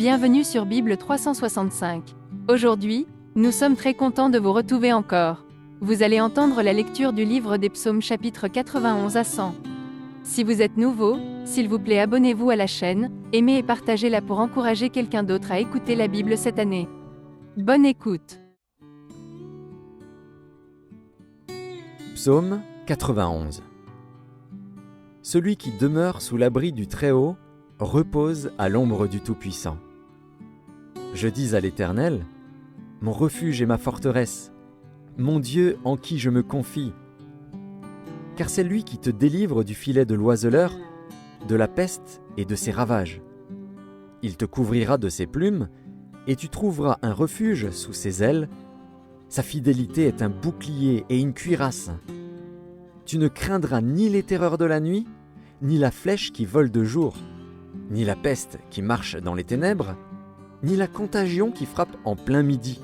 Bienvenue sur Bible 365. Aujourd'hui, nous sommes très contents de vous retrouver encore. Vous allez entendre la lecture du livre des Psaumes chapitre 91 à 100. Si vous êtes nouveau, s'il vous plaît abonnez-vous à la chaîne, aimez et partagez-la pour encourager quelqu'un d'autre à écouter la Bible cette année. Bonne écoute. Psaume 91. Celui qui demeure sous l'abri du Très-Haut repose à l'ombre du Tout-Puissant. Je dis à l'Éternel, mon refuge et ma forteresse, mon Dieu en qui je me confie. Car c'est lui qui te délivre du filet de l'oiseleur, de la peste et de ses ravages. Il te couvrira de ses plumes, et tu trouveras un refuge sous ses ailes. Sa fidélité est un bouclier et une cuirasse. Tu ne craindras ni les terreurs de la nuit, ni la flèche qui vole de jour, ni la peste qui marche dans les ténèbres, ni la contagion qui frappe en plein midi.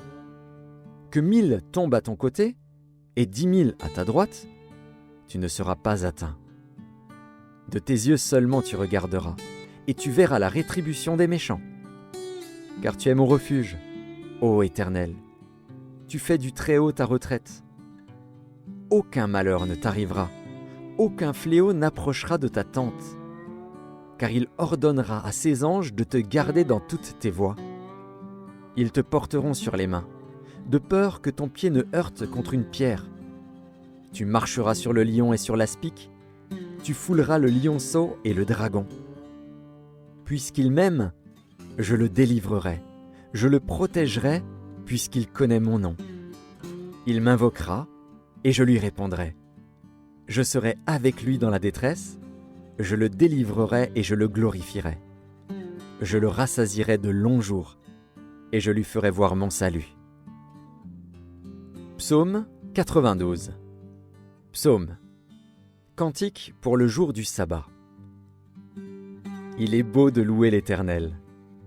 Que 1000 tombent à ton côté et 10 000 à ta droite, tu ne seras pas atteint. De tes yeux seulement tu regarderas, et tu verras la rétribution des méchants. Car tu es mon refuge, ô Éternel. Tu fais du Très-Haut ta retraite. Aucun malheur ne t'arrivera, aucun fléau n'approchera de ta tente. Car il ordonnera à ses anges de te garder dans toutes tes voies. Ils te porteront sur les mains, de peur que ton pied ne heurte contre une pierre. Tu marcheras sur le lion et sur l'aspic, tu fouleras le lionceau et le dragon. Puisqu'il m'aime, je le délivrerai, je le protégerai, puisqu'il connaît mon nom. Il m'invoquera, et je lui répondrai. Je serai avec lui dans la détresse, je le délivrerai et je le glorifierai. Je le rassasierai de longs jours, et je lui ferai voir mon salut. Psaume 92. Psaume. Cantique pour le jour du sabbat. Il est beau de louer l'Éternel,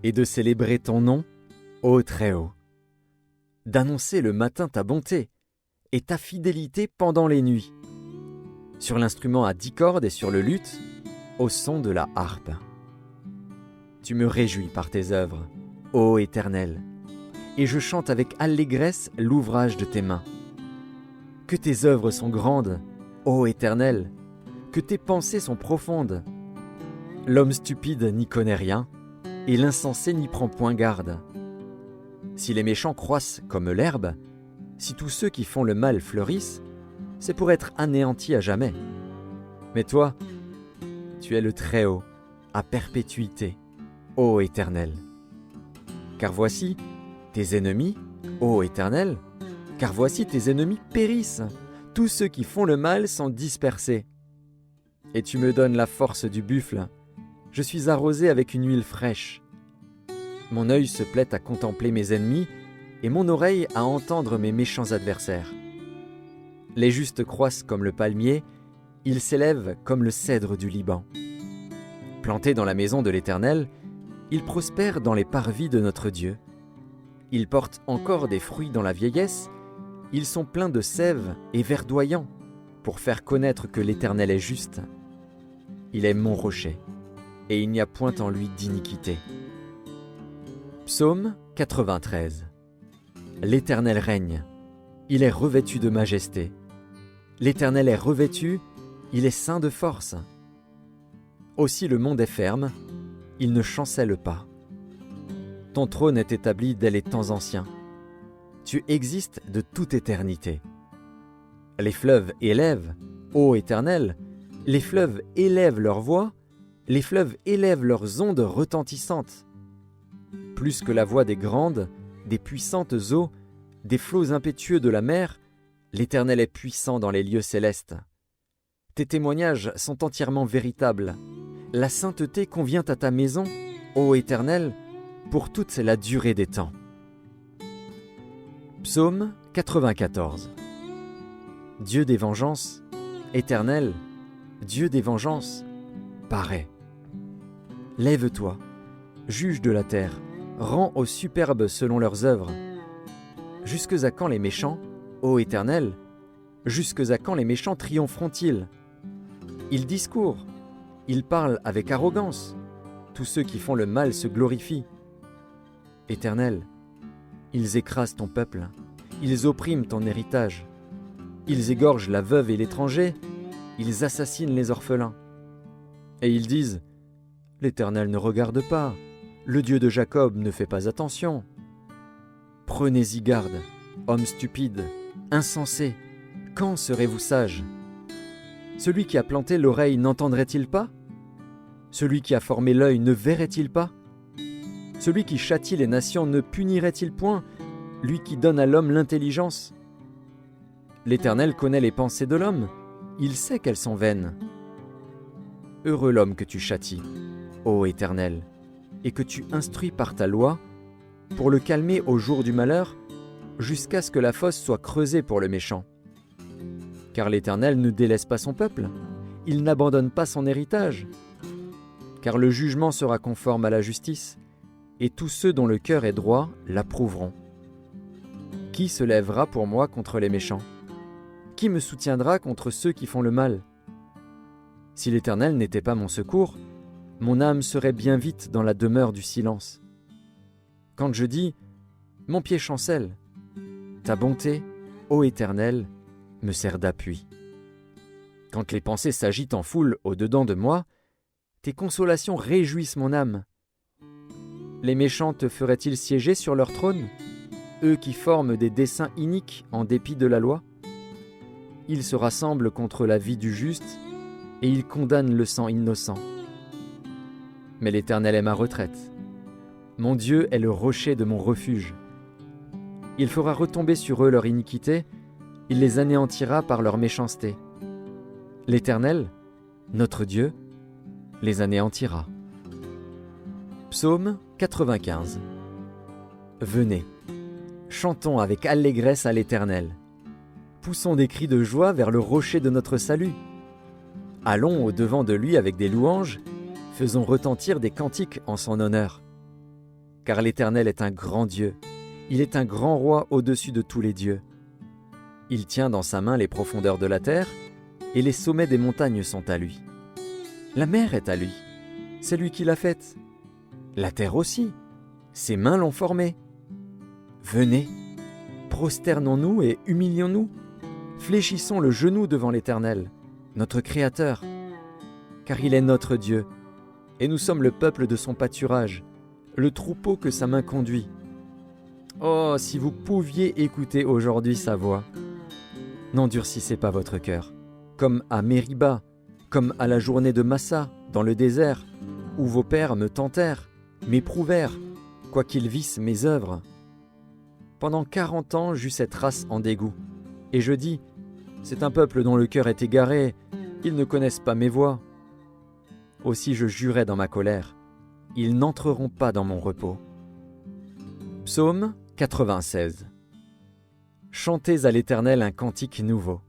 et de célébrer ton nom, ô Très-Haut. D'annoncer le matin ta bonté, et ta fidélité pendant les nuits. Sur l'instrument à 10 cordes et sur le luth, au son de la harpe. Tu me réjouis par tes œuvres, ô Éternel, et je chante avec allégresse l'ouvrage de tes mains. Que tes œuvres sont grandes, ô Éternel, que tes pensées sont profondes. L'homme stupide n'y connaît rien, et l'insensé n'y prend point garde. Si les méchants croissent comme l'herbe, si tous ceux qui font le mal fleurissent, c'est pour être anéantis à jamais. Mais toi, tu es le Très-Haut, à perpétuité, ô Éternel. Car voici tes ennemis, ô Éternel, car voici tes ennemis périssent, tous ceux qui font le mal sont dispersés. Et tu me donnes la force du buffle, je suis arrosé avec une huile fraîche. Mon œil se plaît à contempler mes ennemis, et mon oreille à entendre mes méchants adversaires. Les justes croissent comme le palmier, ils s'élèvent comme le cèdre du Liban. Plantés dans la maison de l'Éternel, ils prospèrent dans les parvis de notre Dieu. Ils portent encore des fruits dans la vieillesse, ils sont pleins de sève et verdoyants, pour faire connaître que l'Éternel est juste. Il est mon rocher, et il n'y a point en lui d'iniquité. Psaume 93. L'Éternel règne, il est revêtu de majesté. L'Éternel est revêtu, il est ceint de force. Aussi le monde est ferme, il ne chancelle pas. Ton trône est établi dès les temps anciens. Tu existes de toute éternité. Les fleuves élèvent, ô Éternel, les fleuves élèvent leur voix, les fleuves élèvent leurs ondes retentissantes. Plus que la voix des grandes, des puissantes eaux, des flots impétueux de la mer, l'Éternel est puissant dans les lieux célestes. Tes témoignages sont entièrement véritables. La sainteté convient à ta maison, ô Éternel, pour toute la durée des temps. Psaume 94. Dieu des vengeances, Éternel, Dieu des vengeances, parais. Lève-toi, juge de la terre, rends aux superbes selon leurs œuvres. Jusques à quand les méchants, ô Éternel, jusques à quand les méchants triompheront-ils? Ils discourent, ils parlent avec arrogance. Tous ceux qui font le mal se glorifient. Éternel, ils écrasent ton peuple, ils oppriment ton héritage, ils égorgent la veuve et l'étranger, ils assassinent les orphelins. Et ils disent, l'Éternel ne regarde pas, le Dieu de Jacob ne fait pas attention. Prenez-y garde, hommes stupides, insensés, quand serez-vous sages? Celui qui a planté l'oreille n'entendrait-il pas? Celui qui a formé l'œil ne verrait-il pas? Celui qui châtie les nations ne punirait-il point, lui qui donne à l'homme l'intelligence? L'Éternel connaît les pensées de l'homme, il sait qu'elles sont vaines. Heureux l'homme que tu châties, ô Éternel, et que tu instruis par ta loi, pour le calmer au jour du malheur, jusqu'à ce que la fosse soit creusée pour le méchant. Car l'Éternel ne délaisse pas son peuple, il n'abandonne pas son héritage. Car le jugement sera conforme à la justice, et tous ceux dont le cœur est droit l'approuveront. Qui se lèvera pour moi contre les méchants? Qui me soutiendra contre ceux qui font le mal? Si l'Éternel n'était pas mon secours, mon âme serait bien vite dans la demeure du silence. Quand je dis « Mon pied chancelle », ta bonté, ô Éternel, me sert d'appui. Quand les pensées s'agitent en foule au-dedans de moi, tes consolations réjouissent mon âme. Les méchants te feraient-ils siéger sur leur trône, eux qui forment des desseins iniques en dépit de la loi? Ils se rassemblent contre la vie du juste, et ils condamnent le sang innocent. Mais l'Éternel est ma retraite. Mon Dieu est le rocher de mon refuge. Il fera retomber sur eux leur iniquité, il les anéantira par leur méchanceté. L'Éternel, notre Dieu, les anéantira. Psaume 95. Venez, chantons avec allégresse à l'Éternel. Poussons des cris de joie vers le rocher de notre salut. Allons au-devant de lui avec des louanges, faisons retentir des cantiques en son honneur. Car l'Éternel est un grand Dieu, il est un grand roi au-dessus de tous les dieux. Il tient dans sa main les profondeurs de la terre, et les sommets des montagnes sont à lui. La mer est à lui, c'est lui qui l'a faite. La terre aussi, ses mains l'ont formée. Venez, prosternons-nous et humilions-nous, fléchissons le genou devant l'Éternel, notre Créateur, car il est notre Dieu, et nous sommes le peuple de son pâturage, le troupeau que sa main conduit. Oh, si vous pouviez écouter aujourd'hui sa voix! N'endurcissez pas votre cœur, comme à Mériba, comme à la journée de Massa, dans le désert, où vos pères me tentèrent, m'éprouvèrent, quoiqu'ils vissent mes œuvres. Pendant 40 ans, j'eus cette race en dégoût, et je dis, c'est un peuple dont le cœur est égaré, ils ne connaissent pas mes voies. Aussi je jurai dans ma colère, ils n'entreront pas dans mon repos. Psaume 96. Chantez à l'Éternel un cantique nouveau.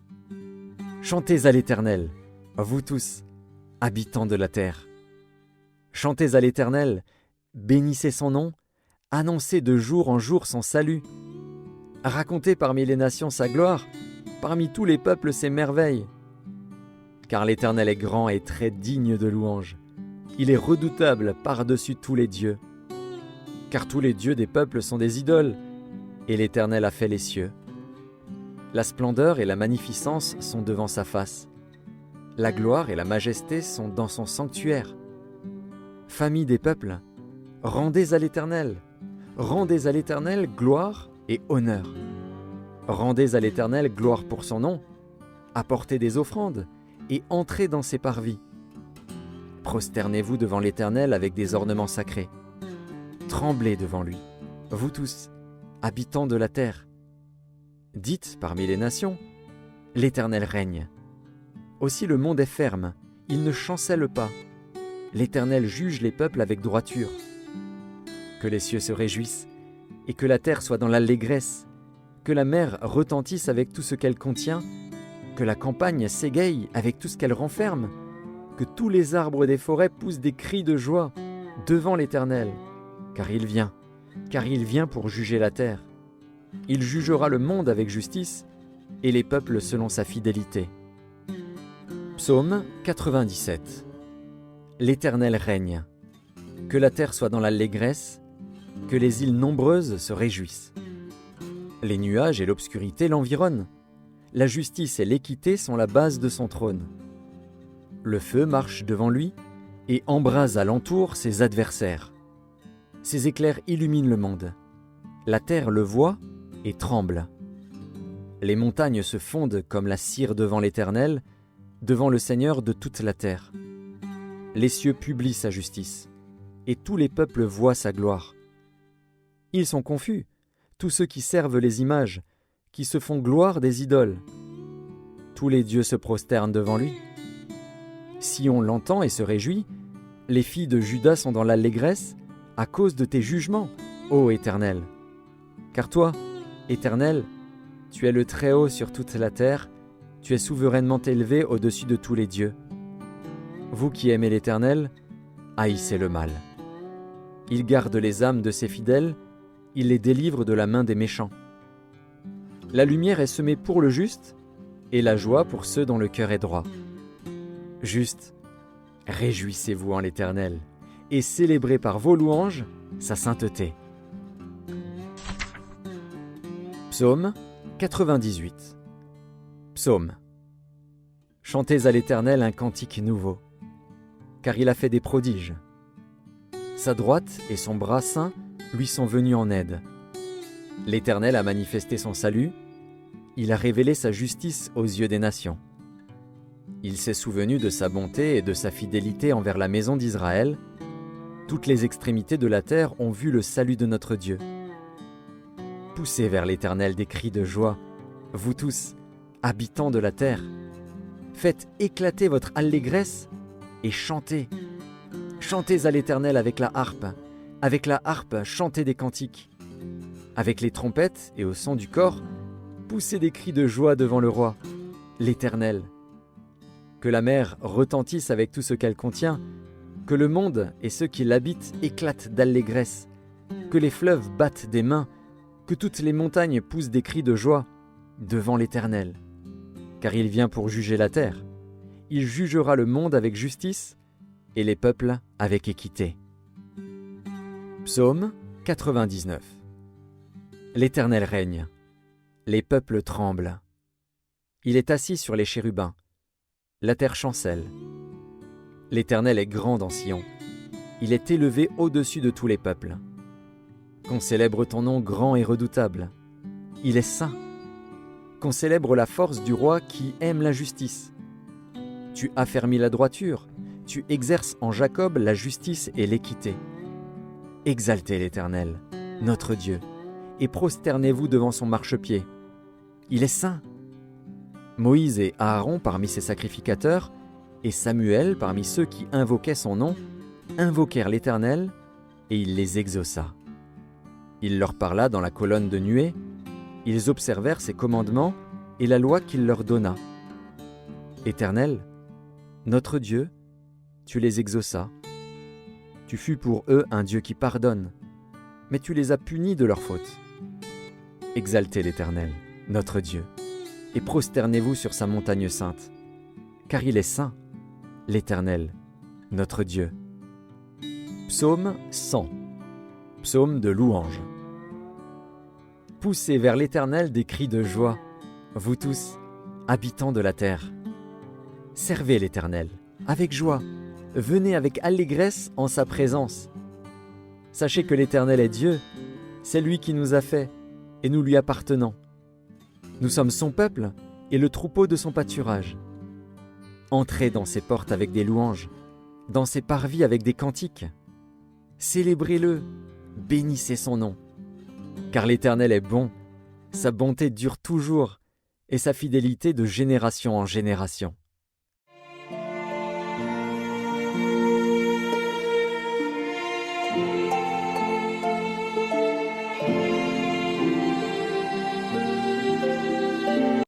Chantez à l'Éternel, vous tous, habitants de la terre. Chantez à l'Éternel, bénissez son nom, annoncez de jour en jour son salut. Racontez parmi les nations sa gloire, parmi tous les peuples ses merveilles. Car l'Éternel est grand et très digne de louange. Il est redoutable par-dessus tous les dieux. Car tous les dieux des peuples sont des idoles, et l'Éternel a fait les cieux. La splendeur et la magnificence sont devant sa face. La gloire et la majesté sont dans son sanctuaire. Famille des peuples, rendez à l'Éternel gloire et honneur. Rendez à l'Éternel gloire pour son nom, apportez des offrandes et entrez dans ses parvis. Prosternez-vous devant l'Éternel avec des ornements sacrés. Tremblez devant lui, vous tous, habitants de la terre. Dites parmi les nations, l'Éternel règne. Aussi le monde est ferme, il ne chancelle pas. L'Éternel juge les peuples avec droiture. Que les cieux se réjouissent, et que la terre soit dans l'allégresse, que la mer retentisse avec tout ce qu'elle contient, que la campagne s'égaye avec tout ce qu'elle renferme, que tous les arbres des forêts poussent des cris de joie devant l'Éternel, car il vient pour juger la terre. Il jugera le monde avec justice, et les peuples selon sa fidélité. Psaume 97. L'Éternel règne. Que la terre soit dans l'allégresse, que les îles nombreuses se réjouissent. Les nuages et l'obscurité l'environnent. La justice et l'équité sont la base de son trône. Le feu marche devant lui et embrase alentour ses adversaires. Ses éclairs illuminent le monde. La terre le voit et tremble. Les montagnes se fondent comme la cire devant l'Éternel, devant le Seigneur de toute la terre. Les cieux publient sa justice, et tous les peuples voient sa gloire. Ils sont confus, tous ceux qui servent les images, qui se font gloire des idoles. Tous les dieux se prosternent devant lui. Sion l'entend et se réjouit. Les filles de Juda sont dans l'allégresse à cause de tes jugements, ô Éternel. Car toi, Éternel, tu es le Très-Haut sur toute la terre, tu es souverainement élevé au-dessus de tous les dieux. Vous qui aimez l'Éternel, haïssez le mal. Il garde les âmes de ses fidèles, il les délivre de la main des méchants. La lumière est semée pour le juste, et la joie pour ceux dont le cœur est droit. Juste, réjouissez-vous en l'Éternel, et célébrez par vos louanges sa sainteté. Psaume 98. Psaume. Chantez à l'Éternel un cantique nouveau, car il a fait des prodiges. Sa droite et son bras saint lui sont venus en aide. L'Éternel a manifesté son salut, il a révélé sa justice aux yeux des nations. Il s'est souvenu de sa bonté et de sa fidélité envers la maison d'Israël. Toutes les extrémités de la terre ont vu le salut de notre Dieu. Poussez vers l'Éternel des cris de joie, vous tous, habitants de la terre. Faites éclater votre allégresse et chantez. Chantez à l'Éternel avec la harpe, chantez des cantiques. Avec les trompettes et au son du cor, poussez des cris de joie devant le roi, l'Éternel. Que la mer retentisse avec tout ce qu'elle contient, que le monde et ceux qui l'habitent éclatent d'allégresse, que les fleuves battent des mains, que toutes les montagnes poussent des cris de joie devant l'Éternel. Car il vient pour juger la terre. Il jugera le monde avec justice et les peuples avec équité. Psaume 99. L'Éternel règne. Les peuples tremblent. Il est assis sur les chérubins. La terre chancelle. L'Éternel est grand dans Sion. Il est élevé au-dessus de tous les peuples. Qu'on célèbre ton nom grand et redoutable. Il est saint. Qu'on célèbre la force du roi qui aime la justice. Tu affermis la droiture, tu exerces en Jacob la justice et l'équité. Exaltez l'Éternel, notre Dieu, et prosternez-vous devant son marchepied. Il est saint. Moïse et Aaron parmi ses sacrificateurs, et Samuel parmi ceux qui invoquaient son nom, invoquèrent l'Éternel, et il les exauça. Il leur parla dans la colonne de nuée, ils observèrent ses commandements et la loi qu'il leur donna. Éternel, notre Dieu, tu les exauças. Tu fus pour eux un Dieu qui pardonne, mais tu les as punis de leurs fautes. Exaltez l'Éternel, notre Dieu, et prosternez-vous sur sa montagne sainte, car il est saint, l'Éternel, notre Dieu. Psaume 100. Psaume de louange. Poussez vers l'Éternel des cris de joie, vous tous, habitants de la terre. Servez l'Éternel avec joie, venez avec allégresse en sa présence. Sachez que l'Éternel est Dieu, c'est lui qui nous a fait, et nous lui appartenons. Nous sommes son peuple et le troupeau de son pâturage. Entrez dans ses portes avec des louanges, dans ses parvis avec des cantiques. Célébrez-le, bénissez son nom. Car l'Éternel est bon, sa bonté dure toujours, et sa fidélité de génération en génération.